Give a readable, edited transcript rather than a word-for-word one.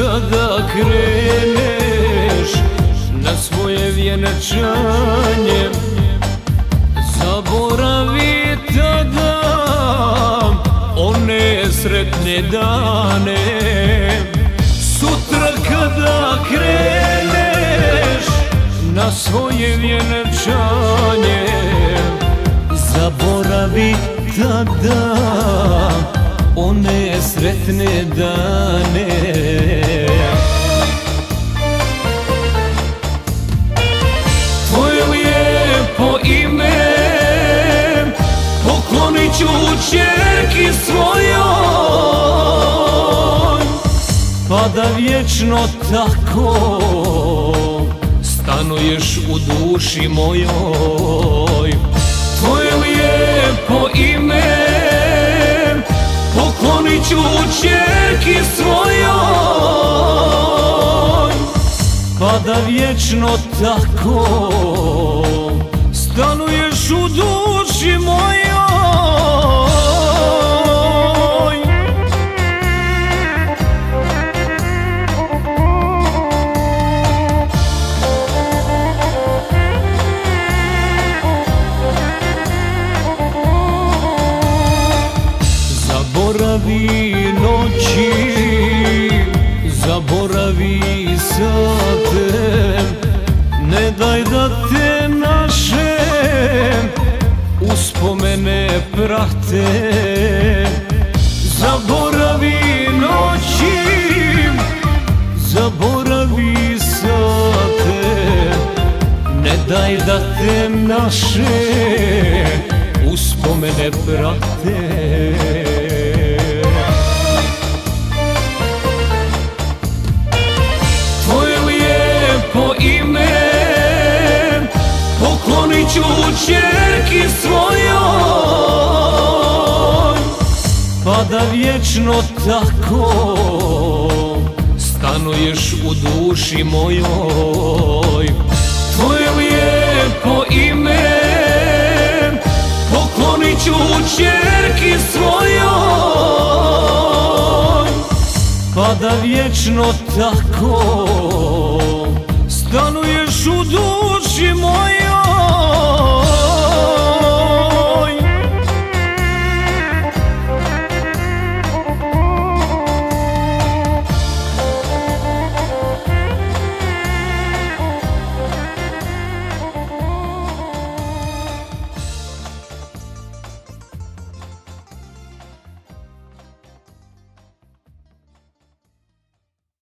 kada kreneš na svoje vjenčanje, zaboravi tada one sretne dane. Sutra kada kreneš na svoje vjenčanje, zaboravi tada one sretne dane. Tvoje lijepo ime poklonit ću ćerki svojoj, pa da vječno tako stanuješ u duši mojoj. Tvoje lijepo ime poklonit ću ćerki svojoj, pa da vječno tako stanuješ u duši mojoj. Zaboravi noći, zaboravi sate, ne daj da te naše uspomene prate. Zaboravi noći, zaboravi sate, ne daj da te naše uspomene prate. Poklonit ću ćerki svojoj, pa da vječno tako stanuješ u duši mojoj. Tvoje lijepo ime poklonit ću ćerki svojoj, pa da vječno tako stanuješ u duši